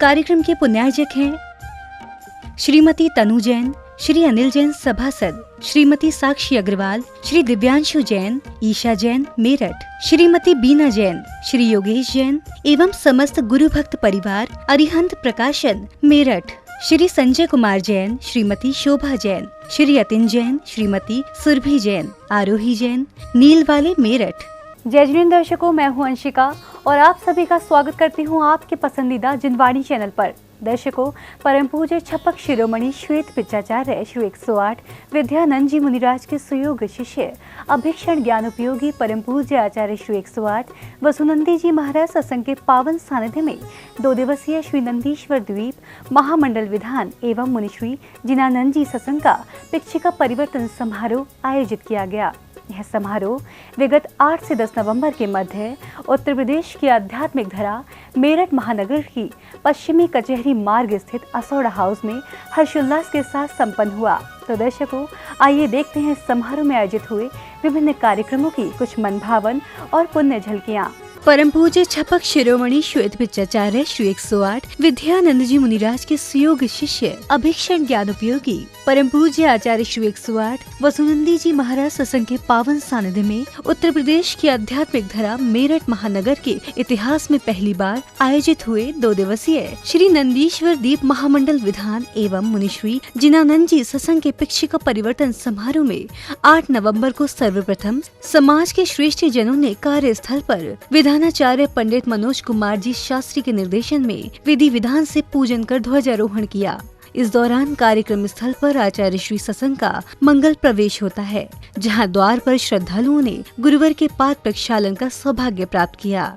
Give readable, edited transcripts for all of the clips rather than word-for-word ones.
कार्यक्रम के पुण्यार्जक हैं श्रीमती तनु जैन, श्री अनिल जैन सभासद, श्रीमती साक्षी अग्रवाल, श्री दिव्यांशु जैन, ईशा जैन मेरठ, श्रीमती बीना जैन, श्री योगेश जैन एवं समस्त गुरु भक्त परिवार अरिहंत प्रकाशन मेरठ, श्री संजय कुमार जैन, श्रीमती शोभा जैन, श्री अतिन जैन, श्रीमती सुरभि जैन, आरोही जैन, नीलवाले मेरठ। जय जिन दर्शकों, मैं हूं अंशिका और आप सभी का स्वागत करती हूं आपके पसंदीदा जिनवाणी चैनल पर। दर्शकों, परम पूज्य छपक शिरोमणि श्वेत पिचाचार्य श्री 108 विद्यानंद जी मुनिराज के सुयोग शिष्य अभीक्षण ज्ञान उपयोगी परम पूज्य आचार्य श्री 108 वसुनंदी जी महाराज सत्संग के पावन सानिध्य में 2 दिवसीय श्री नंदीश्वर द्वीप महामंडल विधान एवं मुनिश्री जिनानंद जी सत्संग का पिक्षिका परिवर्तन समारोह आयोजित किया गया। यह समारोह विगत 8 से 10 नवंबर के मध्य उत्तर प्रदेश की आध्यात्मिक धरा मेरठ महानगर की पश्चिमी कचहरी मार्ग स्थित असौड़ा हाउस में हर्षोल्लास के साथ संपन्न हुआ। तो दर्शकों, आइए देखते हैं समारोह में आयोजित हुए विभिन्न कार्यक्रमों की कुछ मनभावन और पुण्य झलकियाँ। परम पूज्य छपक शिरोमणि श्वेत पिचाचार्य श्री 108 विद्यानंद जी मुनिराज के सुयोग शिष्य अभीक्षण ज्ञान उपयोगी परम पूज्य आचार्य श्री 108 वसुनंदी जी महाराज सत्संग के पावन सानिध्य में उत्तर प्रदेश की आध्यात्मिक धरा मेरठ महानगर के इतिहास में पहली बार आयोजित हुए 2 दिवसीय श्री नंदीश्वर दीप महामंडल विधान एवं मुनिश्री जिनानंद जी सत्संग के पिक्षिका परिवर्तन समारोह में 8 नवम्बर को सर्वप्रथम समाज के श्रेष्ठ जनों ने कार्यस्थल पर विधानाचार्य पंडित मनोज कुमार जी शास्त्री के निर्देशन में विधि विधान से पूजन कर ध्वजारोहण किया। इस दौरान कार्यक्रम स्थल पर आचार्य श्री सत्संग का मंगल प्रवेश होता है, जहां द्वार पर श्रद्धालुओं ने गुरुवर के पाद प्रक्षालन का सौभाग्य प्राप्त किया।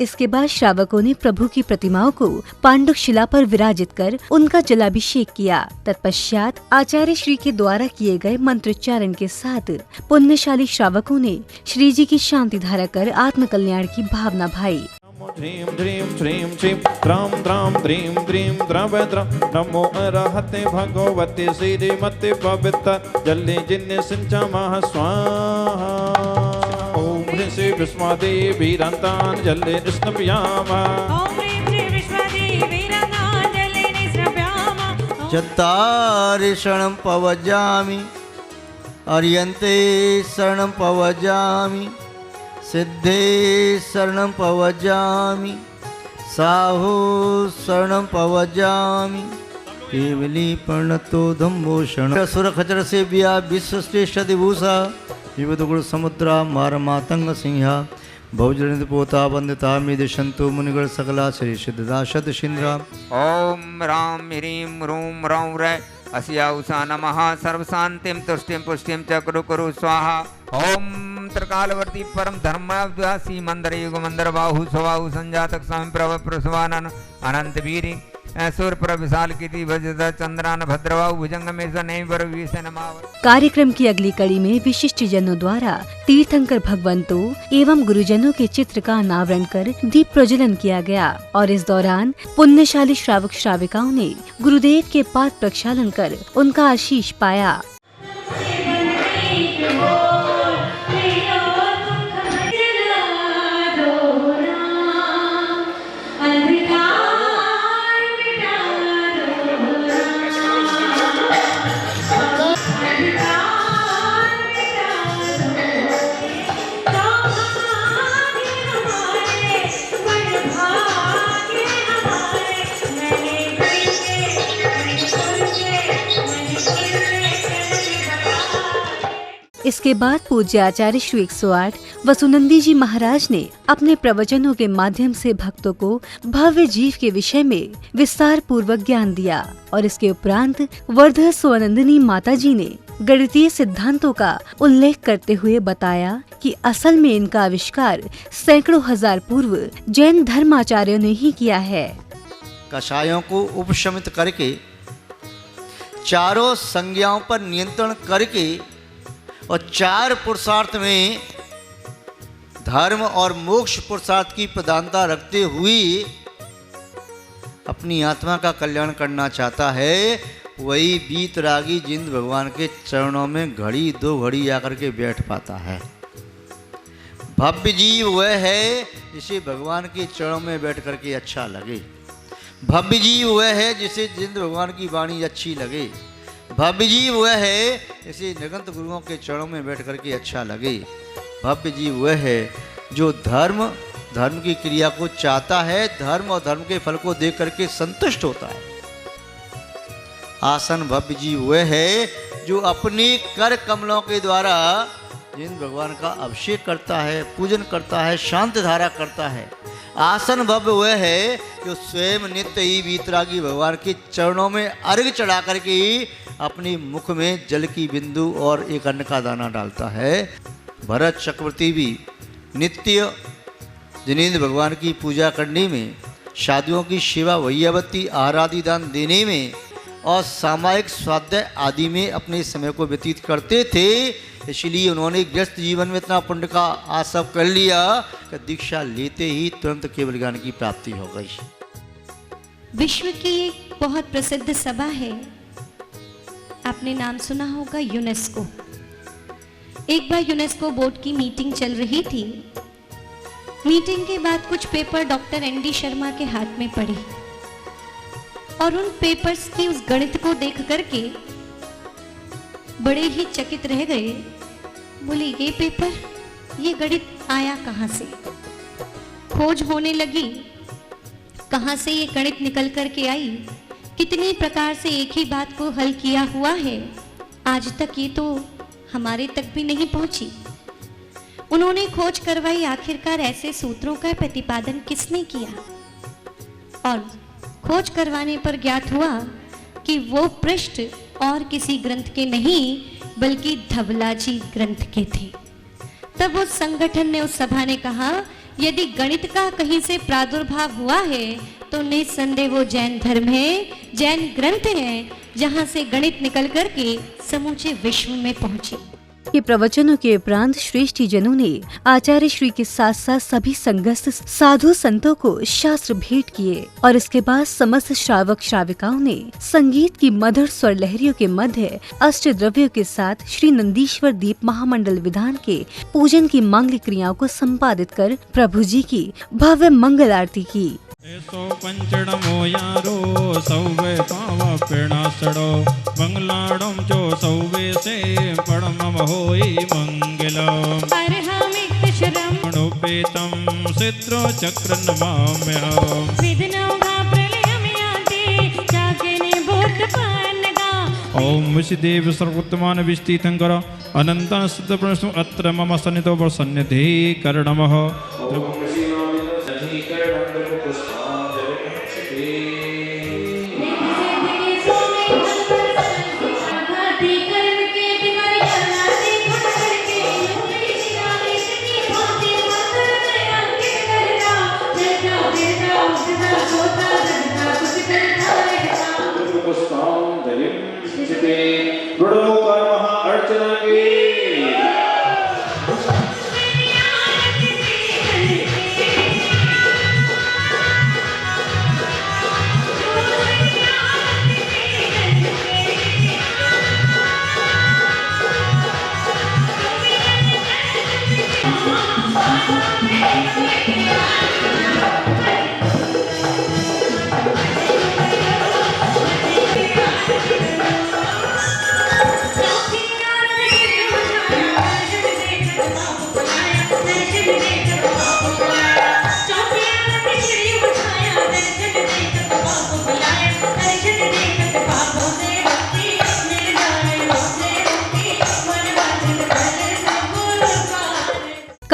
इसके बाद श्रावकों ने प्रभु की प्रतिमाओं को पांडुक शिला पर विराजित कर उनका जलाभिषेक किया। तत्पश्चात आचार्य श्री के द्वारा किए गए मंत्रोच्चारण के साथ पुण्यशाली श्रावकों ने श्री जी की शांति धारा कर आत्म कल्याण की भावना भाई। ह्रीं ह्रीं श्रीं श्रीं द्रां द्रां द्रीं द्रीं द्रवद्र नमो अरहते भगवते श्रीमते पवित्र जले जिन्ने सिंचमः स्वाहा ओम ह्रीं श्री विश्वादेवी रन्तान् जले स्नपयामः ओम ह्रीं श्री विश्वादेवी रन्तान् जले स्नपयामः चत्वारि शरणं पवजामि अर्यन्ते शरणं पवजामि सिद्धे शरणं पवजामि साहु शरणं पवजामि केवली प्रणतो धम्मो शरण सुरखचर सेव्या विश्वश्रेष्ठ दिभूषा विविधगुण समुद्रा मारमातंग सिंहा भौजनित पोता वंदिता मेदिशंतो मुनिगण सकला श्री सिद्धदाशद शिंद्रा ओम राम ह्रीं रूम रौं रै अस्या उषा नमः सर्वशांतिं तुष्टिं पुष्टिं च कुरु कुरु स्वाहा ओम त्रिकालवर्ती परम धर्मावद्वासी मंदर युग मंदर बाहु स्वबाहु संजातक स्वामी प्रभ प्रसवानन अनंत वीरी सूर्य विशाल कीर्ति वज्रधर चंद्रान भद्रबाहु भुजंग में वर कार्यक्रम की अगली कड़ी में विशिष्ट जनों द्वारा तीर्थंकर भगवंतों एवं गुरुजनों के चित्र का अनावरण कर दीप प्रज्वलन किया गया और इस दौरान पुण्यशाली श्रावक श्राविकाओं ने गुरुदेव के पाद प्रक्षालन कर उनका आशीष पाया। इसके बाद पूज्य आचार्य श्री 108 वसुनंदी जी महाराज ने अपने प्रवचनों के माध्यम से भक्तों को भव्य जीव के विषय में विस्तार पूर्वक ज्ञान दिया और इसके उपरांत वर्धा स्वानंदिनी माता जी ने गणितीय सिद्धांतों का उल्लेख करते हुए बताया कि असल में इनका आविष्कार सैकड़ों हजार पूर्व जैन धर्माचार्यों ने ही किया है। कषायों को उपशमित करके चारों संज्ञाओं पर नियंत्रण करके और 4 पुरुषार्थ में धर्म और मोक्ष पुरुषार्थ की प्रधानता रखते हुए अपनी आत्मा का कल्याण करना चाहता है, वही वीतरागी जिन भगवान के चरणों में घड़ी 2 घड़ी आकर के बैठ पाता है। भव्य जीव वह है जिसे भगवान के चरणों में बैठ करके अच्छा लगे। भव्य जीव वह है जिसे जिन भगवान की वाणी अच्छी लगे। भव्य जीव वह है जिसे निगंत गुरुओं के चरणों में बैठ करके अच्छा लगे। भव्य जीव वह है जो धर्म की क्रिया को चाहता है, धर्म और धर्म के फल को देख करके संतुष्ट होता है। आसन भव्य जीव वह है जो अपने कर कमलों के द्वारा जिन भगवान का अभिषेक करता है, पूजन करता है, शांत धारा करता है। आसन भव्य वह है जो स्वयं नित्य ही वीतरागी भगवान के चरणों में अर्घ चढ़ा करके अपने मुख में जल की बिंदु और एक अन्न का दाना डालता है। भरत चक्रवर्ती भी नित्य जिनेंद्र भगवान की पूजा करने में, शादियों की सेवा वैयावती आराधि दान देने में और सामायिक स्वाध्याय आदि में अपने समय को व्यतीत करते थे। इसलिए उन्होंने व्यस्त जीवन में इतना पुण्य का आसव कर लिया कि दीक्षा लेते ही तुरंत केवल ज्ञान की प्राप्ति हो गई। विश्व की एक बहुत प्रसिद्ध सभा है, आपने नाम सुना होगा, यूनेस्को। एक बार यूनेस्को बोर्ड की मीटिंग चल रही थी। मीटिंग के बाद कुछ पेपर डॉक्टर एनडी शर्मा के हाथ में पड़े और उन पेपर्स की उस गणित को देख करके बड़े ही चकित रह गए। बोले ये पेपर, ये गणित आया कहाँ से? खोज होने लगी, कहाँ से ये गणित निकल करके आई, कितनी प्रकार से एक ही बात को हल किया हुआ है, आज तक ये तो हमारे तक भी नहीं पहुंची। उन्होंने खोज करवाई, आखिरकार ऐसे सूत्रों का प्रतिपादन किसने किया, और खोज करवाने पर ज्ञात हुआ कि वो पृष्ठ और किसी ग्रंथ के नहीं बल्कि धवलाजी ग्रंथ के थे। तब उस संगठन ने, उस सभा ने कहा, यदि गणित का कहीं से प्रादुर्भाव हुआ है तो निस्संदेह वो जैन धर्म है, जैन ग्रंथ है, जहां से गणित निकल करके समूचे विश्व में पहुंचे। के प्रवचनों के उपरांत श्रेष्ठ जनों ने आचार्य श्री के साथ साथ सभी संगस्थ साधु संतों को शास्त्र भेंट किए और इसके बाद समस्त श्रावक श्राविकाओं ने संगीत की मधुर स्वर लहरियों के मध्य अष्ट द्रव्यों के साथ श्री नंदीश्वर दीप महामंडल विधान के पूजन की मांगलिक क्रियाओं को संपादित कर प्रभु जी की भव्य मंगल आरती की। ऐसो पंचड़मो यारो सौवे पावा पेड़ा सड़ो मंगलाड़म जो सौवे से पड़मम होई मंगलम अर्हमिक्षरम मणोपेतम सिद्रो चक्र नमाम्यहम् विघ्नौघा प्रलयं यान्ति चाकिनी भूतपान्नगा। ओम विष्णुदेव सर्वोत्तमान विष्टितंकर अनंत सिद्ध प्रणसु अत्र मम सन्निधो प्रसन्निधि कर्णमः। अर्चना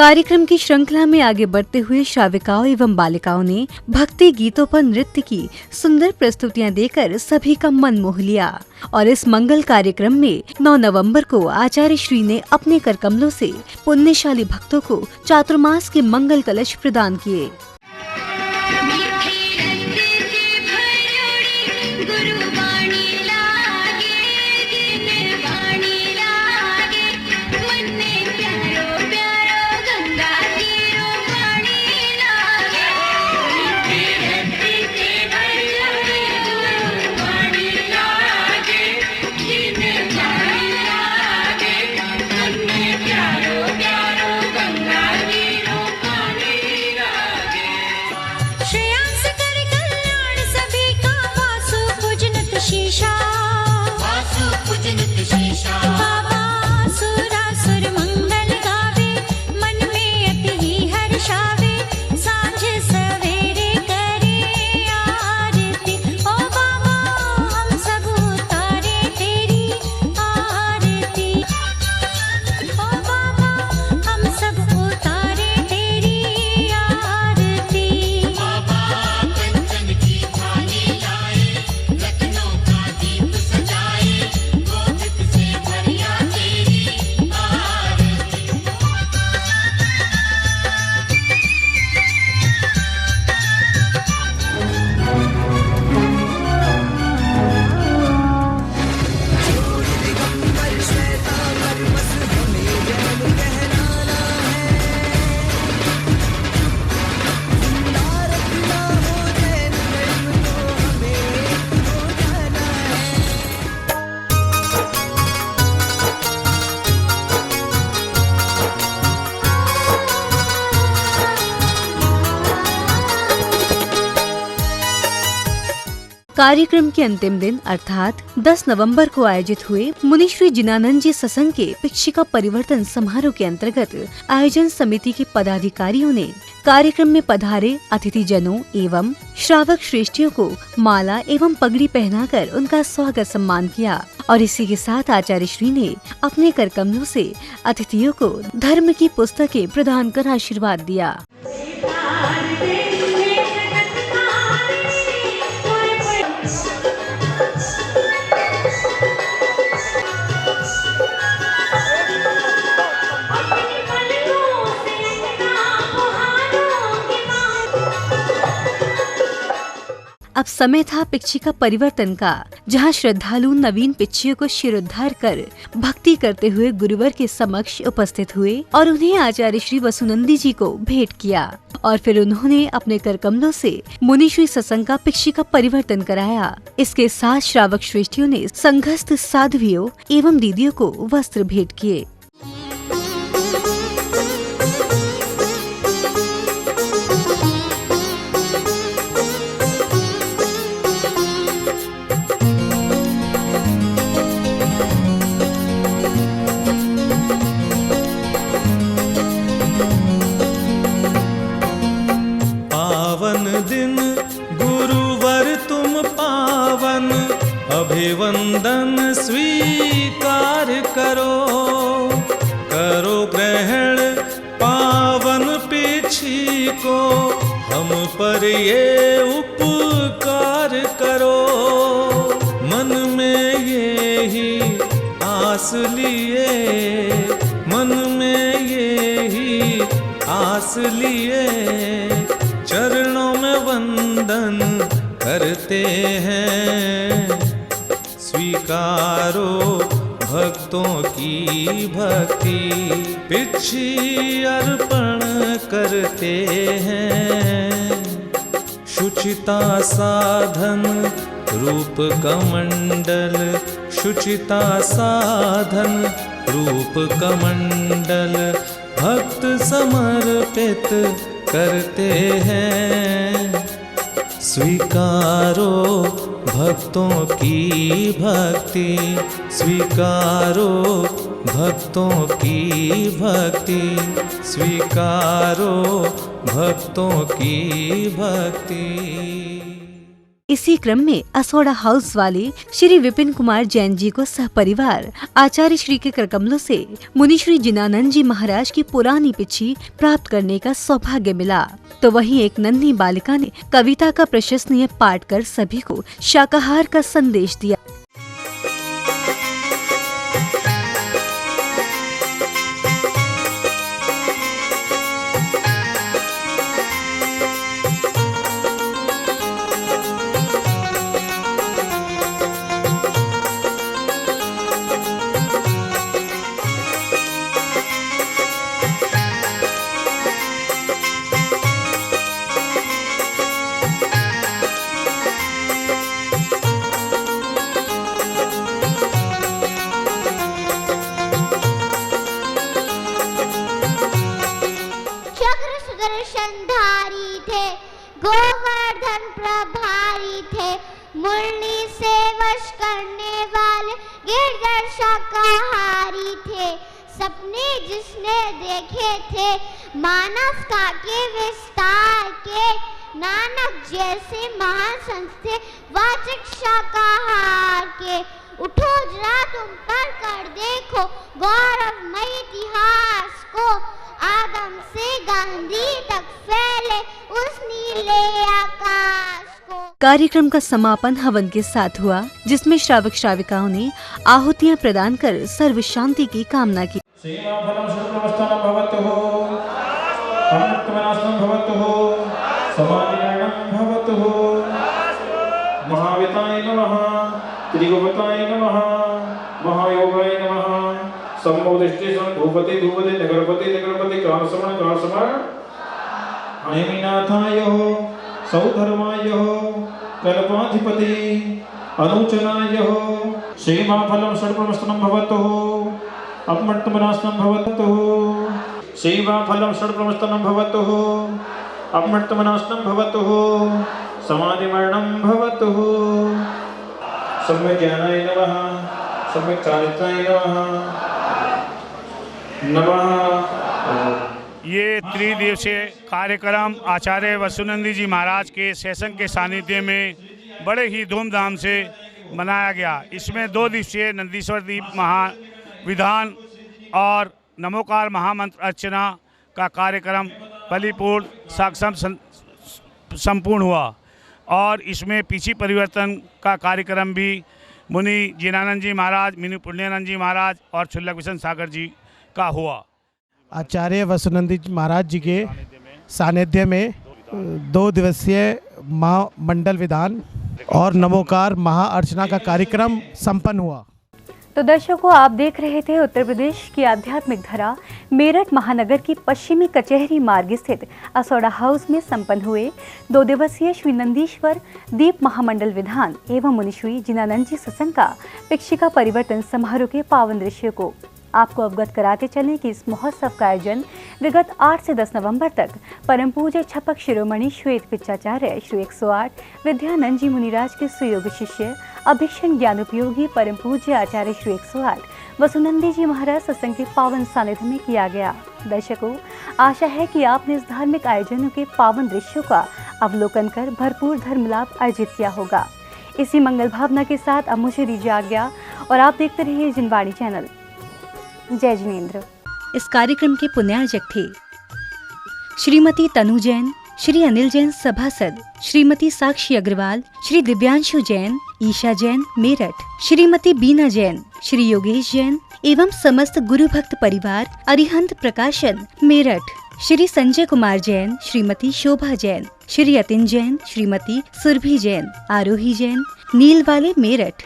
कार्यक्रम की श्रृंखला में आगे बढ़ते हुए श्राविकाओं एवं बालिकाओं ने भक्ति गीतों पर नृत्य की सुंदर प्रस्तुतियां देकर सभी का मन मोह लिया। और इस मंगल कार्यक्रम में 9 नवंबर को आचार्य श्री ने अपने कर कमलों से पुण्यशाली भक्तों को चातुर्मास के मंगल कलश प्रदान किए। कार्यक्रम के अंतिम दिन अर्थात 10 नवंबर को आयोजित हुए मुनिश्री जिनानंद जी सत्संग के पिक्षिका परिवर्तन समारोह के अंतर्गत आयोजन समिति के पदाधिकारियों ने कार्यक्रम में पधारे अतिथि जनों एवं श्रावक श्रेष्ठियों को माला एवं पगड़ी पहनाकर उनका स्वागत सम्मान किया। और इसी के साथ आचार्य श्री ने अपने कर कमलों से अतिथियों को धर्म की पुस्तकें प्रदान कर आशीर्वाद दिया। अब समय था पिक्षिका परिवर्तन का, जहां श्रद्धालु नवीन पिच्चियों को शिरोद्धार कर भक्ति करते हुए गुरुवर के समक्ष उपस्थित हुए और उन्हें आचार्य श्री वसुनंदी जी को भेंट किया। और फिर उन्होंने अपने कर कमलों से मुनिश्री सत्संग का पिक्षिका परिवर्तन कराया। इसके साथ श्रावक श्रेष्ठियों ने संघस्थ साध्वियों एवं दीदियों को वस्त्र भेंट किए। अभिवंदन स्वीकार करो, करो ग्रहण पावन पिछी को, हम पर ये उपकार करो। मन में ये ही आस लिए, मन में ये ही आस लिए, चरणों में वंदन करते हैं। स्वीकारो भक्तों की भक्ति, पिछी अर्पण करते हैं। शुचिता साधन रूप कमंडल, शुचिता साधन रूप कमंडल, भक्त समर्पित करते हैं। स्वीकारो भक्तों की भक्ति, स्वीकारो भक्तों की भक्ति, स्वीकारो भक्तों की भक्ति। इसी क्रम में असोड़ा हाउस वाले श्री विपिन कुमार जैन जी को सहपरिवार आचार्य श्री के करकमलों से मुनि श्री जिनानंद जी महाराज की पुरानी पिछी प्राप्त करने का सौभाग्य मिला। तो वहीं एक नन्ही बालिका ने कविता का प्रशंसनीय पाठ कर सभी को शाकाहार का संदेश दिया। सुदर्शनधारी थे, गोवर्धन प्रभारी थे, मुरली से वश करने वाले गिरधर शाकाहारी थे। सपने जिसने देखे थे मानवता के विस्तार के, नानक जैसे महान संत थे वाचक शाकाहार के। उठो जरा तुम पर कर देखो गौरवमय इतिहास को, आदम से गांधी तक फैले उस नीले आकाश को। कार्यक्रम का समापन हवन के साथ हुआ, जिसमें श्रावक श्राविकाओं ने आहुतियां प्रदान कर सर्व शांति की कामना की। सेवाफलं सर्ववस्थानं भवतु, अमृतमनासनं भवतु, समाधिमरणं भवतु। महाविताय नमः, त्रिगुणवताय नमः, महायोगाय नमः। सम्मोदिष्टे धूपति धूपति नगरपति नगरपति कारसमण अहिमीनाथाय सौधर्माय कल्पाधिपति अनुचनाय सेवाफलं षड्प्रमस्तनं भवतु, अपमृतमनासनं भवतु। सेवाफलं षड्प्रमस्तनं भवतु, अपमृतमनासनं भवतु, समाधिमरणं भवतु। सम्यक् ज्ञानाय नमः, सम्यक् चारित्राय नमः। ये त्रिदिवसीय कार्यक्रम आचार्य वसुनंदी जी महाराज के सेशन के सानिध्य में बड़े ही धूमधाम से मनाया गया। इसमें 2 दिवसीय नंदीश्वर दीप महाविधान और नमोकार महामंत्र अर्चना का कार्यक्रम फलीपूर्ण साक्षम संपूर्ण हुआ और इसमें पीछी परिवर्तन का कार्यक्रम भी मुनि जिनानंद जी महाराज, मुनि पुण्यानंद जी महाराज और छुल्लक विशन सागर जी का हुआ। आचार्य वसुनंदी महाराज जी के सानिध्य में 2 दिवसीय महामंडल विधान और नमोकार महाअर्चना का कार्यक्रम संपन्न हुआ। तो दर्शकों, आप देख रहे थे उत्तर प्रदेश की आध्यात्मिक धरा मेरठ महानगर की पश्चिमी कचहरी मार्ग स्थित असोड़ा हाउस में संपन्न हुए 2 दिवसीय श्री नंदीश्वर दीप महामंडल विधान एवं मुनि श्री जिनानंद जी सत्संग का पिक्षिका परिवर्तन समारोह के पावन दृश्य को आपको अवगत कराते चलें कि इस महोत्सव का आयोजन विगत 8 से 10 नवंबर तक परम पूज्य छपक शिरोमणि श्वेत पिच्चाचार्य श्री 108 विद्यानंद जी मुनिराज के सुयोग शिष्य अभिक्षण ज्ञानोपयोगी परम पूज्य आचार्य श्री 108 वसुनंदी जी महाराज सत्संग के पावन सानिध्य में किया गया। दर्शकों, आशा है कि आपने इस धार्मिक आयोजनों के पावन दृश्यों का अवलोकन कर भरपूर धर्म लाभ अर्जित किया होगा। इसी मंगल भावना के साथ अब मुझे दीजिए आज्ञा और आप देखते रहिए जिनवाणी चैनल। जय जिनेंद्र। इस कार्यक्रम के पुण्यार्जक थे श्रीमती तनु जैन, श्री अनिल जैन सभासद, श्रीमती साक्षी अग्रवाल, श्री दिव्यांशु जैन, ईशा जैन मेरठ, श्रीमती बीना जैन, श्री योगेश जैन एवं समस्त गुरु भक्त परिवार अरिहंत प्रकाशन मेरठ, श्री संजय कुमार जैन, श्रीमती शोभा जैन, श्री अतिन जैन, श्रीमती सुरभि जैन, आरोही जैन नीलवाले मेरठ।